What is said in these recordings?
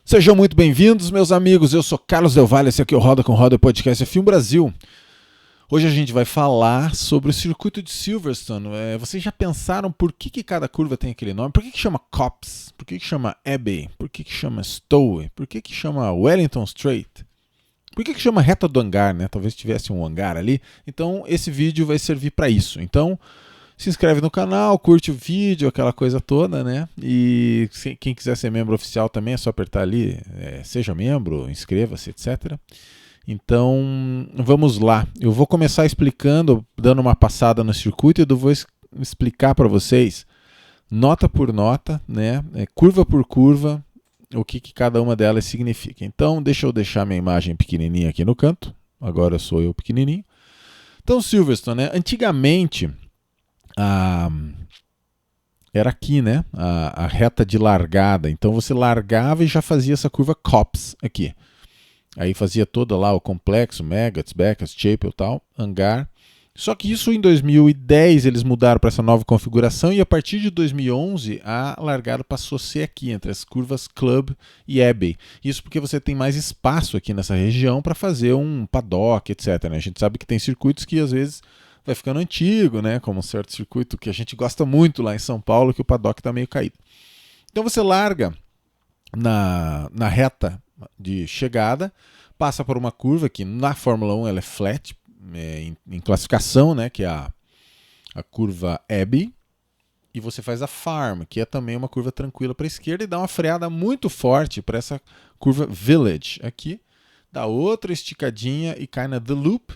Sejam muito bem-vindos, meus amigos. Eu sou Carlos Del Valle, esse aqui é o Roda com Roda Podcast F1 Brasil. Hoje a gente vai falar sobre o circuito de Silverstone. Vocês já pensaram por que cada curva tem aquele nome? Por que chama Copse? Por que chama Abbey? Por que chama Stowe? Por que chama Wellington Straight? Por que chama Reta do Hangar, né? Talvez tivesse um hangar ali. Então esse vídeo vai servir para isso. Então se inscreve no canal, curte o vídeo, aquela coisa toda, né? E quem quiser ser membro oficial também é só apertar ali, seja membro, inscreva-se, etc. Então, vamos lá. Eu vou começar explicando, dando uma passada no circuito e eu vou explicar para vocês, nota por nota, né? Curva por curva, o que cada uma delas significa. Então, deixa eu deixar minha imagem pequenininha aqui no canto. Agora sou eu pequenininho. Então, Silverstone, né? Antigamente era aqui, né? A reta de largada. Então você largava e já fazia essa curva Copse aqui. Aí fazia toda lá o complexo, Megats, Beckett, Chapel e tal, hangar. Só que isso em 2010 eles mudaram para essa nova configuração e a partir de 2011 a largada passou a ser aqui, entre as curvas Club e Abbey. Isso porque você tem mais espaço aqui nessa região para fazer um paddock, etc. Né? A gente sabe que tem circuitos que às vezes vai ficando antigo, né? Como um certo circuito que a gente gosta muito lá em São Paulo, que o paddock está meio caído. Então você larga na reta de chegada, passa por uma curva que na Fórmula 1 ela é flat, em classificação, né? Que é a curva Abbey, e você faz a Farm, que é também uma curva tranquila para a esquerda, e dá uma freada muito forte para essa curva Village aqui, dá outra esticadinha e cai na The Loop.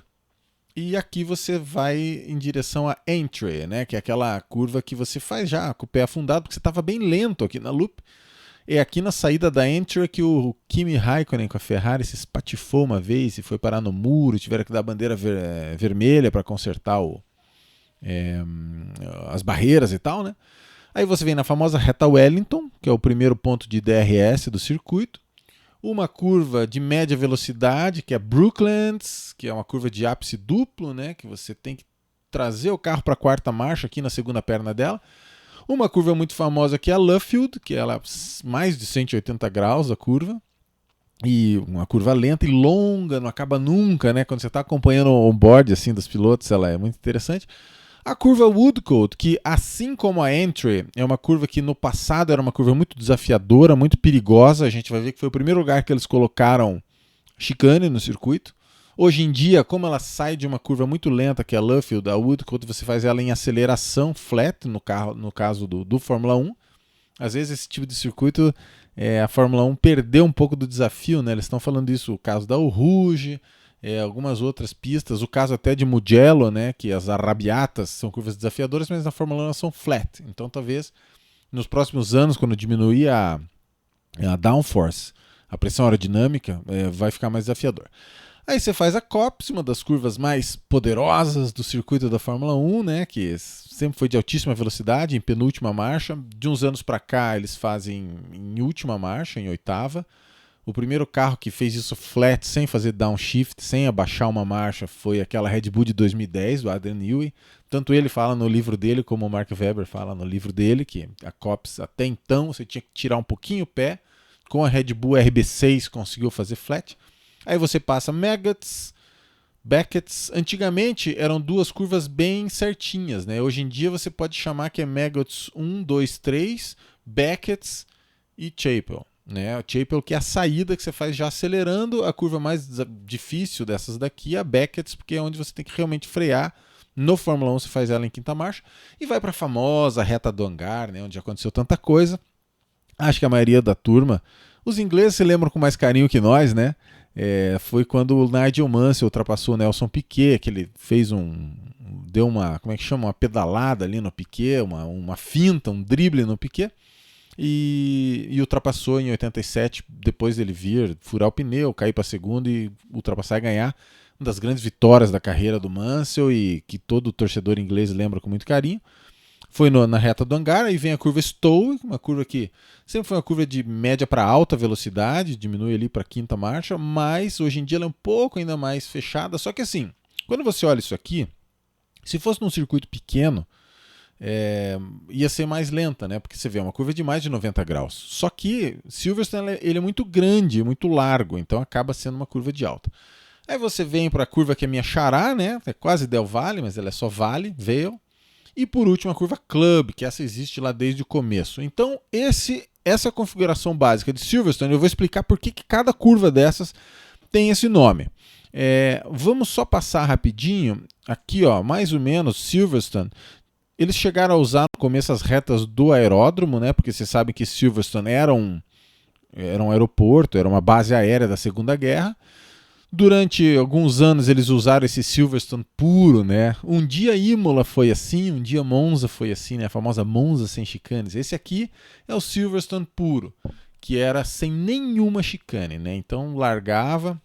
E aqui você vai em direção a Entry, né? Que é aquela curva que você faz já com o pé afundado, porque você estava bem lento aqui na loop. É aqui na saída da Entry que o Kimi Raikkonen com a Ferrari se espatifou uma vez e foi parar no muro, tiveram que dar bandeira vermelha para consertar as barreiras e tal, né? Aí você vem na famosa reta Wellington, que é o primeiro ponto de DRS do circuito. Uma curva de média velocidade, que é Brooklands, que é uma curva de ápice duplo, né? Que você tem que trazer o carro para a quarta marcha aqui na segunda perna dela. Uma curva muito famosa que é a Luffield, que ela é mais de 180 graus a curva. E uma curva lenta e longa, não acaba nunca, né? Quando você está acompanhando o onboard assim, dos pilotos, ela é muito interessante. A curva Woodcote, que assim como a Entry, é uma curva que no passado era uma curva muito desafiadora, muito perigosa. A gente vai ver que foi o primeiro lugar que eles colocaram chicane no circuito. Hoje em dia, como ela sai de uma curva muito lenta, que é a Luffield, a Woodcote, você faz ela em aceleração flat, no caso do Fórmula 1. Às vezes esse tipo de circuito, a Fórmula 1 perdeu um pouco do desafio, né? Eles estão falando isso, o caso da Rouge, algumas outras pistas, o caso até de Mugello, né, que as Arrabiatas são curvas desafiadoras, mas na Fórmula 1 elas são flat. Então talvez nos próximos anos, quando diminuir a downforce, a pressão aerodinâmica, vai ficar mais desafiador. Aí você faz a Copse, uma das curvas mais poderosas do circuito da Fórmula 1, né, que sempre foi de altíssima velocidade, em penúltima marcha. De uns anos para cá eles fazem em última marcha, em oitava. O primeiro carro que fez isso flat, sem fazer downshift, sem abaixar uma marcha, foi aquela Red Bull de 2010, do Adrian Newey. Tanto ele fala no livro dele, como o Mark Webber fala no livro dele, que a Copse até então você tinha que tirar um pouquinho o pé. Com a Red Bull RB6 conseguiu fazer flat. Aí você passa Megats, Becketts. Antigamente eram duas curvas bem certinhas, né? Hoje em dia você pode chamar que é Megats 1, 2, 3, Becketts e Chapel. Né? O Chapel, que é a saída que você faz já acelerando. A curva mais difícil dessas daqui é a Becketts, porque é onde você tem que realmente frear. No Fórmula 1 você faz ela em quinta marcha e vai para a famosa reta do hangar, né? Onde aconteceu tanta coisa. Acho que a maioria da turma, os ingleses se lembram com mais carinho que nós, né? Foi quando o Nigel Mansell ultrapassou o Nelson Piquet, que ele fez deu uma, como é que chama, uma pedalada ali no Piquet, uma finta, um drible no Piquet. E ultrapassou em 87, depois dele furar o pneu, cair para segundo e ultrapassar e ganhar. Uma das grandes vitórias da carreira do Mansell e que todo torcedor inglês lembra com muito carinho. Foi na reta do hangar, aí vem a curva Stowe, uma curva que sempre foi uma curva de média para alta velocidade, diminui ali para quinta marcha, mas hoje em dia ela é um pouco ainda mais fechada. Só que assim, quando você olha isso aqui, se fosse num circuito pequeno, ia ser mais lenta, né? Porque você vê, é uma curva de mais de 90 graus. Só que Silverstone ele é muito grande, muito largo, então acaba sendo uma curva de alta. Aí você vem para a curva que é minha xará, né? É quase Del Valle, mas ela é só Vale, Vale. E por último a curva Club, que essa existe lá desde o começo. Então essa configuração básica de Silverstone, eu vou explicar por que cada curva dessas tem esse nome. Vamos só passar rapidinho. Aqui, ó, mais ou menos, Silverstone, eles chegaram a usar no começo as retas do aeródromo, né? Porque você sabe que Silverstone era um aeroporto, era uma base aérea da Segunda Guerra. Durante alguns anos eles usaram esse Silverstone puro, né? Um dia Imola foi assim, um dia Monza foi assim, né? A famosa Monza sem chicanes. Esse aqui é o Silverstone puro, que era sem nenhuma chicane, né? Então largava,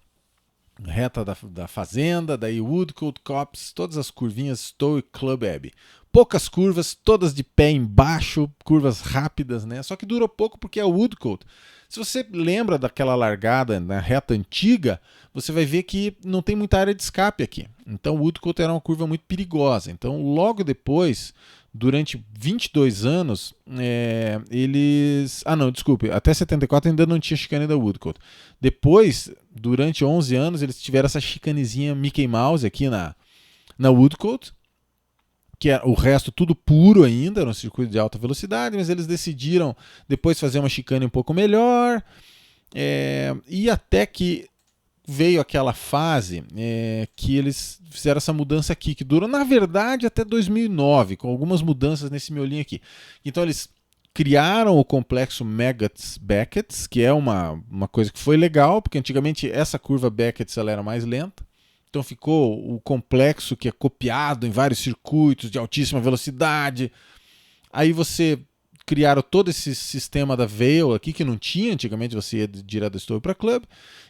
reta da Fazenda, daí Woodcote, Copse, todas as curvinhas Stowe e Club Abbey. Poucas curvas, todas de pé embaixo, curvas rápidas, né? Só que durou pouco porque é o Woodcote. Se você lembra daquela largada na reta antiga, você vai ver que não tem muita área de escape aqui. Então o Woodcote era uma curva muito perigosa. Então logo depois, durante 22 anos, eles... até 74 ainda não tinha chicane da Woodcote. Depois, durante 11 anos, eles tiveram essa chicanezinha Mickey Mouse aqui na Woodcote, que é o resto tudo puro ainda, era um circuito de alta velocidade, mas eles decidiram depois fazer uma chicane um pouco melhor, e até que veio aquela fase que eles fizeram essa mudança aqui, que durou, na verdade, até 2009, com algumas mudanças nesse miolinho aqui. Então eles criaram o complexo Maggots-Beckett, que é uma coisa que foi legal, porque antigamente essa curva Beckett ela era mais lenta. Então ficou o complexo que é copiado em vários circuitos de altíssima velocidade. Aí você criaram todo esse sistema da Vale aqui, que não tinha, antigamente você ia direto da Stowe para Club,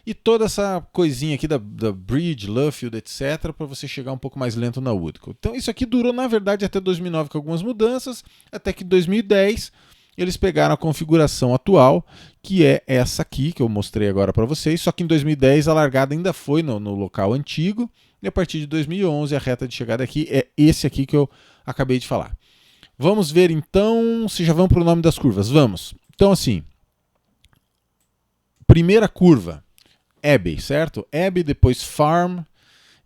e toda essa coisinha aqui da Bridge, Luffield, etc., para você chegar um pouco mais lento na Woodcote. Então isso aqui durou, na verdade, até 2009 com algumas mudanças, até que em 2010 eles pegaram a configuração atual, que é essa aqui, que eu mostrei agora para vocês, só que em 2010 a largada ainda foi no local antigo, e a partir de 2011 a reta de chegada aqui é esse aqui que eu acabei de falar. Vamos ver então se já vamos para o nome das curvas. Vamos. Então assim, primeira curva, Abbey, certo? Abbey, depois Farm.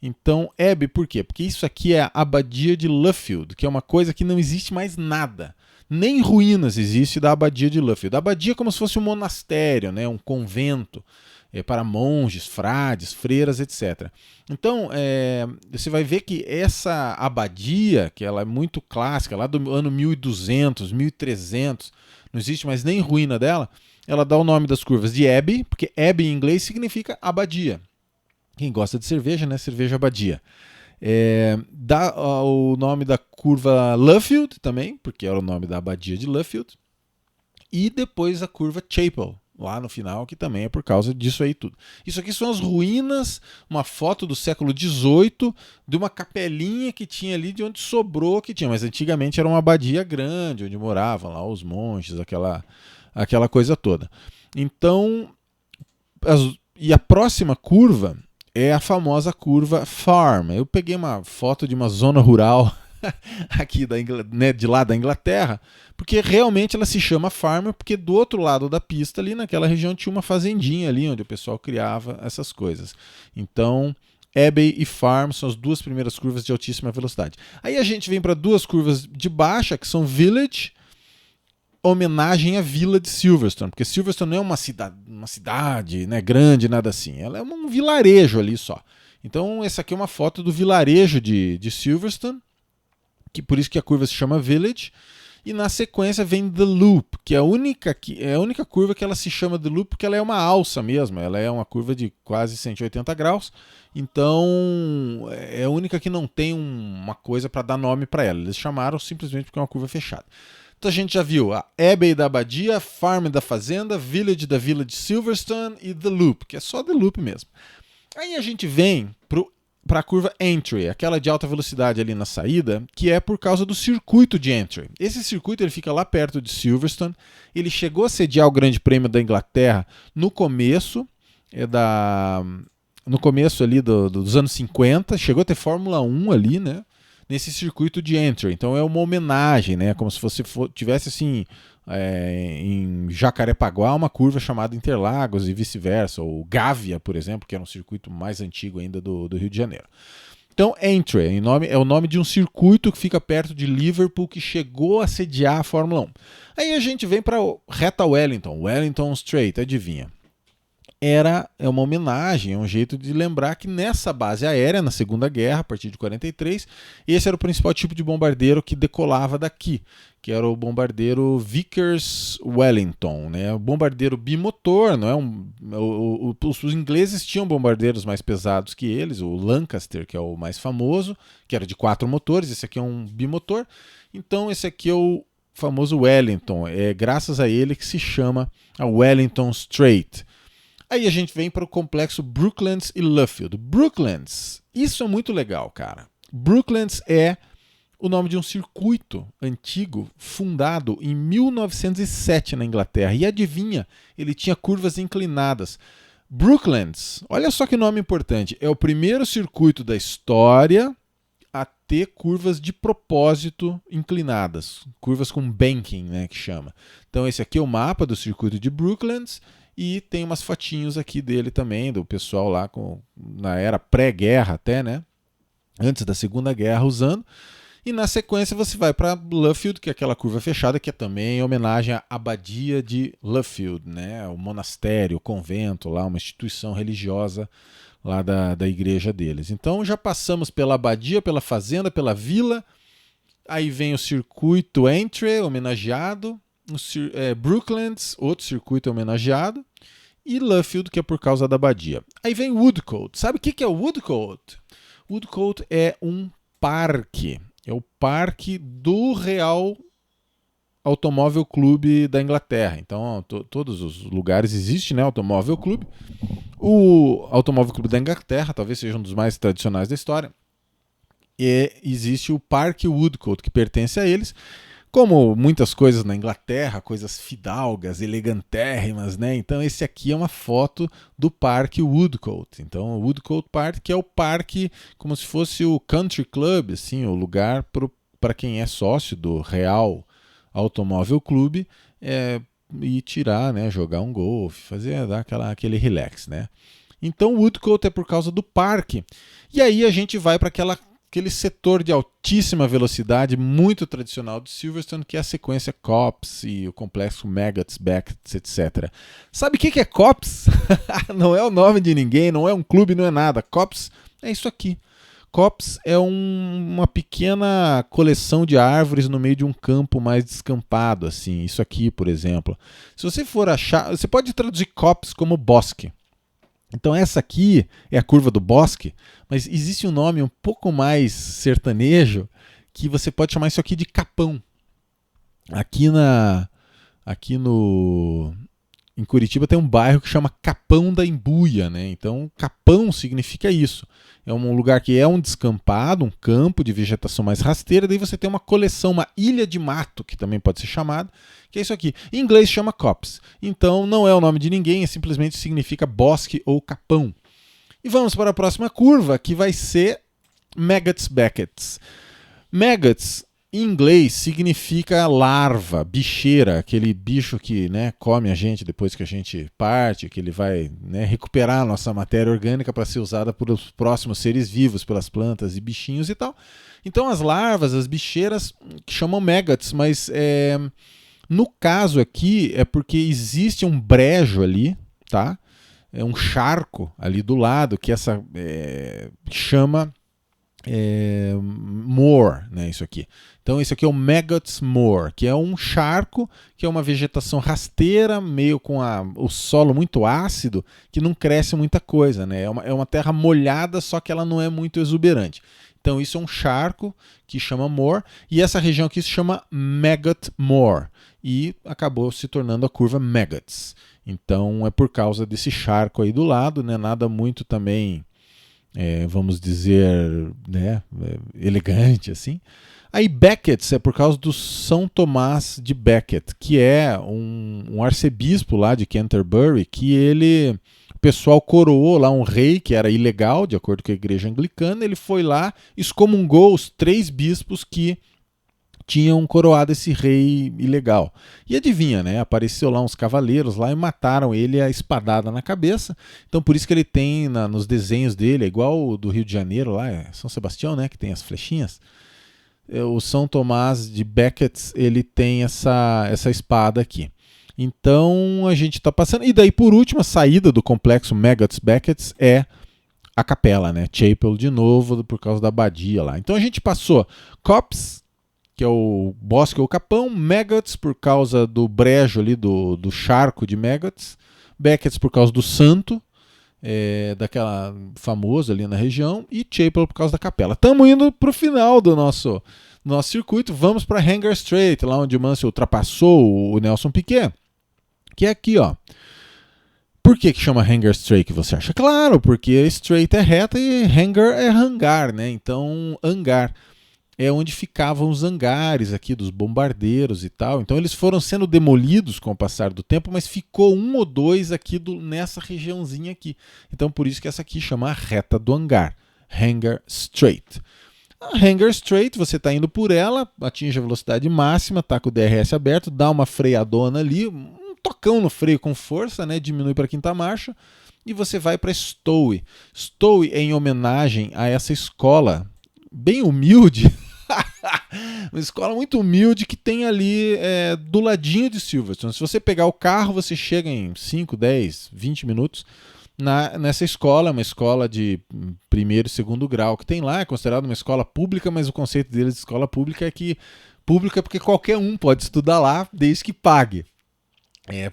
Então, Abbey por quê? Porque isso aqui é a abadia de Luffield, que é uma coisa que não existe mais nada. Nem ruínas existe da abadia de Luffield. A abadia é como se fosse um monastério, né? Um convento para monges, frades, freiras, etc. Então, você vai ver que essa abadia, que ela é muito clássica, lá do ano 1200, 1300, não existe mais nem ruína dela, ela dá o nome das curvas de Abbey, porque Abbey em inglês significa abadia. Quem gosta de cerveja, né? Cerveja abadia. Dá o nome da curva Luffield também, porque era o nome da abadia de Luffield. E depois a curva Chapel, lá no final, que também é por causa disso aí tudo. Isso aqui são as ruínas, uma foto do século XVIII, de uma capelinha que tinha ali de onde sobrou que tinha. Mas antigamente era uma abadia grande, onde moravam lá os monges, aquela coisa toda. Então, e a próxima curva é a famosa curva Farm. Eu peguei uma foto de uma zona rural aqui de lá da Inglaterra, porque realmente ela se chama Farm, porque do outro lado da pista, ali naquela região, tinha uma fazendinha ali onde o pessoal criava essas coisas. Então, Abbey e Farm são as duas primeiras curvas de altíssima velocidade. Aí a gente vem para duas curvas de baixa, que são Village, homenagem à vila de Silverstone, porque Silverstone não é uma cidade, né, grande, nada assim. Ela é um vilarejo ali só. Então, essa aqui é uma foto do vilarejo de Silverstone, que por isso que a curva se chama Village. E na sequência vem The Loop, que é a única curva que ela se chama The Loop, porque ela é uma alça mesmo. Ela é uma curva de quase 180 graus. Então, é a única que não tem uma coisa para dar nome para ela. Eles chamaram simplesmente porque é uma curva fechada. Então a gente já viu a Abbey da Abadia, Farm da Fazenda, Village da Vila de Silverstone e The Loop, que é só The Loop mesmo. Aí a gente vem para a curva Entry, aquela de alta velocidade ali na saída, que é por causa do circuito de Entry. Esse circuito ele fica lá perto de Silverstone, ele chegou a sediar o Grande Prêmio da Inglaterra no começo ali dos anos 50, chegou a ter Fórmula 1 ali, né? nesse circuito de entry. Então é uma homenagem, né? Como se você tivesse assim em Jacarepaguá uma curva chamada Interlagos e vice-versa, ou Gávea, por exemplo, que era um circuito mais antigo ainda do Rio de Janeiro. Então, Entry é o nome de um circuito que fica perto de Liverpool, que chegou a sediar a Fórmula 1. Aí a gente vem para Reta Wellington, Wellington Strait, adivinha? É uma homenagem, é um jeito de lembrar que nessa base aérea, na Segunda Guerra, a partir de 43, esse era o principal tipo de bombardeiro que decolava daqui, que era o bombardeiro Vickers Wellington, né? O bombardeiro bimotor, não é os ingleses tinham bombardeiros mais pesados que eles, o Lancaster, que é o mais famoso, que era de 4 motores, esse aqui é um bimotor. Então esse aqui é o famoso Wellington, é graças a ele que se chama a Wellington Strait. Aí a gente vem para o complexo Brooklands e Luffield. Brooklands, isso é muito legal, cara. Brooklands é o nome de um circuito antigo fundado em 1907 na Inglaterra. E adivinha, ele tinha curvas inclinadas. Brooklands, olha só que nome importante, é o primeiro circuito da história a ter curvas de propósito inclinadas, curvas com banking, né, que chama. Então esse aqui é o mapa do circuito de Brooklands. E tem umas fotinhos aqui dele também, do pessoal lá na era pré-guerra até, né? Antes da Segunda Guerra usando. E na sequência você vai para Luffield, que é aquela curva fechada, que é também em homenagem à Abadia de Luffield, né? O monastério, o convento lá, uma instituição religiosa lá da igreja deles. Então já passamos pela Abadia, pela fazenda, pela vila. Aí vem o circuito Entry, homenageado. Brooklands, outro circuito homenageado, e Luffield, que é por causa da abadia. Aí vem Woodcote. Sabe o que é o Woodcote? Woodcote é um parque. É o parque do Real Automóvel Clube da Inglaterra. Então, todos os lugares existe, né, Automóvel Clube. O Automóvel Clube da Inglaterra talvez seja um dos mais tradicionais da história. E existe o Parque Woodcote, que pertence a eles. Como muitas coisas na Inglaterra, coisas fidalgas, elegantérrimas, né? Então esse aqui é uma foto do Parque Woodcote. Então o Woodcote Park, que é o parque como se fosse o Country Club, assim, o lugar para quem é sócio do Real Automóvel Clube ir tirar, né? Jogar um golfe, dar aquele relax, né? Então o Woodcote é por causa do parque. E aí a gente vai para aquele setor de altíssima velocidade, muito tradicional de Silverstone, que é a sequência Copse e o complexo Maggots, Beckett, etc. Sabe o que é Copse? Não é o nome de ninguém, não é um clube, não é nada. Copse é isso aqui. Copse é uma pequena coleção de árvores no meio de um campo mais descampado, assim. Isso aqui, por exemplo. Se você for achar, você pode traduzir Copse como bosque. Então essa aqui é a curva do bosque, mas existe um nome um pouco mais sertanejo que você pode chamar isso aqui de capão. Em Curitiba tem um bairro que chama Capão da Embuia, né? Então capão significa isso. É um lugar que é um descampado, um campo de vegetação mais rasteira, daí você tem uma coleção, uma ilha de mato, que também pode ser chamada, que é isso aqui. Em inglês chama copse. Então não é o nome de ninguém, simplesmente significa bosque ou capão. E vamos para a próxima curva, que vai ser Maggots Beckett. Maggots, em inglês, significa larva, bicheira, aquele bicho que, né, come a gente depois que a gente parte, que ele vai, né, recuperar a nossa matéria orgânica para ser usada por os próximos seres vivos, pelas plantas e bichinhos e tal. Então as larvas, as bicheiras, que chamam maggots, mas no caso aqui é porque existe um brejo ali, tá? É um charco ali do lado que chama moor, né, isso aqui. Então isso aqui é o Maggots Moor, que é um charco, que é uma vegetação rasteira, meio com o solo muito ácido, que não cresce muita coisa, né? É uma terra molhada, só que ela não é muito exuberante. Então isso é um charco que chama moor, e essa região aqui se chama Maggot Moor, e acabou se tornando a curva Maggots. Então é por causa desse charco aí do lado, né? Nada muito também, vamos dizer, né, elegante assim. Aí Beckett é por causa do São Tomás de Becket, que é um arcebispo lá de Canterbury, que ele pessoal coroou lá um rei que era ilegal, de acordo com a igreja anglicana. Ele foi lá, excomungou os 3 bispos que tinham coroado esse rei ilegal. E adivinha, né? Apareceu lá uns cavaleiros lá e mataram ele a espadada na cabeça. Então por isso que ele tem nos desenhos dele, é igual o do Rio de Janeiro lá, São Sebastião, né? Que tem as flechinhas. O São Tomás de Becket, ele tem essa espada aqui. Então a gente está passando. E daí por último, a saída do complexo Maggots Becket é a capela, né? Chapel de novo, por causa da abadia lá. Então a gente passou Copse, que é o bosque ou capão, Maggots por causa do brejo ali, do charco de Maggots, Becket por causa do santo, daquela famoso ali na região, e Chapel por causa da capela. Estamos indo para o final do nosso circuito, vamos para Hangar Strait, lá onde o Mansell ultrapassou o Nelson Piquet, que é aqui, ó. Por que chama Hangar Strait, que você acha? Claro, porque Strait é reta e Hangar é hangar, né? Então, hangar é onde ficavam os hangares aqui dos bombardeiros e tal. Então eles foram sendo demolidos com o passar do tempo, mas ficou 1 ou 2 aqui nessa regiãozinha aqui. Então por isso que essa aqui chama a reta do hangar, Hangar Strait. A Hangar Strait, você está indo por ela, atinge a velocidade máxima, está com o DRS aberto, dá uma freadona ali, um tocão no freio com força, né? Diminui para a 5ª marcha, e você vai para Stowe. Stowe é em homenagem a essa escola bem humilde, uma escola muito humilde que tem ali do ladinho de Silverstone. Se você pegar o carro, você chega em 5, 10, 20 minutos nessa escola, uma escola de 1º e 2º grau que tem lá, é considerada uma escola pública, mas o conceito deles de escola pública é que pública porque qualquer um pode estudar lá desde que pague.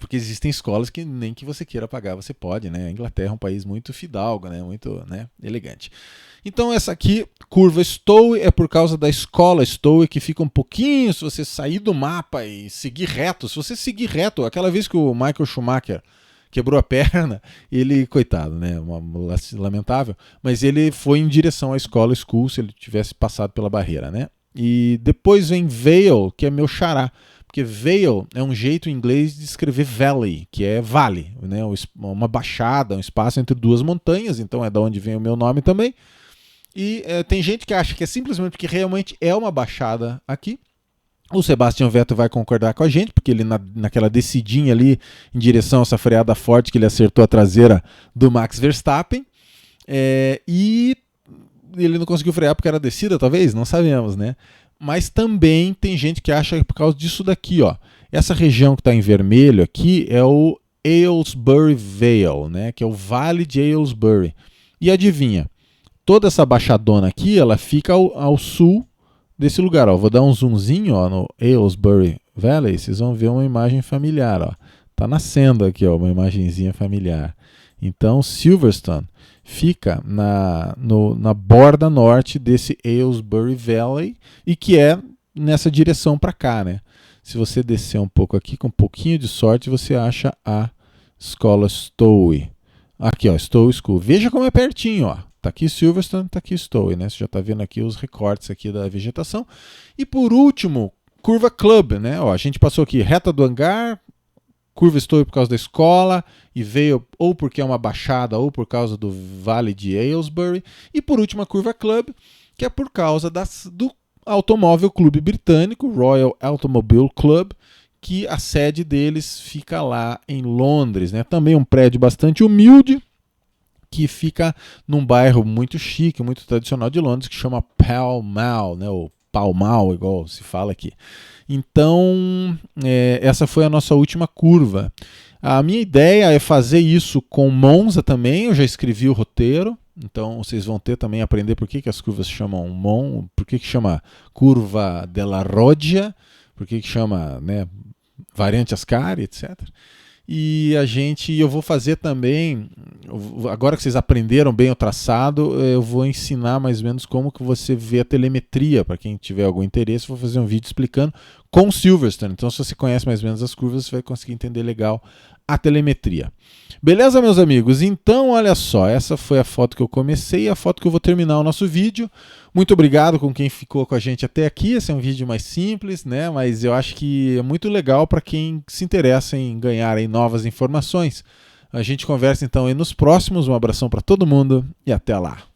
Porque existem escolas que nem que você queira pagar, você pode, né? A Inglaterra é um país muito fidalgo, né? Muito, né? Elegante. Então essa aqui, curva Stowe, é por causa da escola Stowe, que fica um pouquinho, se você sair do mapa e seguir reto, se você seguir reto, aquela vez que o Michael Schumacher quebrou a perna, ele, coitado, né? Lamentável, mas ele foi em direção à escola School, se ele tivesse passado pela barreira, né? E depois vem Vale, que é meu xará. Porque Vale é um jeito em inglês de escrever valley, que é vale, né? Uma baixada, um espaço entre 2 montanhas, então é da onde vem o meu nome também. E tem gente que acha que é simplesmente porque realmente é uma baixada aqui. O Sebastian Vettel vai concordar com a gente, porque ele naquela descidinha ali em direção a essa freada forte que ele acertou a traseira do Max Verstappen. E ele não conseguiu frear porque era descida, talvez? Não sabemos, né? Mas também tem gente que acha que é por causa disso daqui, ó. Essa região que está em vermelho aqui é o Aylesbury Vale, né? Que é o Vale de Aylesbury. E adivinha, toda essa baixadona aqui, ela fica ao sul desse lugar, ó. Vou dar um zoomzinho, ó, no Aylesbury Valley, vocês vão ver uma imagem familiar, ó. Tá nascendo aqui, ó, uma imagenzinha familiar. Então, Silverstone fica na borda norte desse Aylesbury Valley e que é nessa direção para cá, né? Se você descer um pouco aqui, com um pouquinho de sorte, você acha a escola Stowe. Aqui, ó, Stowe School. Veja como é pertinho, ó. Tá aqui Silverstone, tá aqui Stowe, né? Você já tá vendo aqui os recortes aqui da vegetação. E por último, curva Club, né? Ó, a gente passou aqui reta do hangar, curva Stowe por causa da escola, e veio ou porque é uma baixada ou por causa do Vale de Aylesbury. E por último a curva Club, que é por causa do Automóvel Clube Britânico, Royal Automobile Club, que a sede deles fica lá em Londres, né? Também um prédio bastante humilde, que fica num bairro muito chique, muito tradicional de Londres, que chama Pall Mall, né? Ou Pall Mall, igual se fala aqui. Então, essa foi a nossa última curva. A minha ideia é fazer isso com Monza também, eu já escrevi o roteiro, então vocês vão ter também aprender por que as curvas chamam por que chama curva della Roggia, por que chama, né, variante Ascari, etc. E eu vou fazer também, agora que vocês aprenderam bem o traçado, eu vou ensinar mais ou menos como que você vê a telemetria, para quem tiver algum interesse, vou fazer um vídeo explicando com Silverstone. Então, se você conhece mais ou menos as curvas, você vai conseguir entender legal a telemetria. Beleza, meus amigos? Então, olha só, essa foi a foto que eu comecei e a foto que eu vou terminar o nosso vídeo. Muito obrigado com quem ficou com a gente até aqui. Esse é um vídeo mais simples, né? Mas eu acho que é muito legal para quem se interessa em ganhar aí novas informações A gente conversa então aí nos próximos. Um abração para todo mundo e até lá.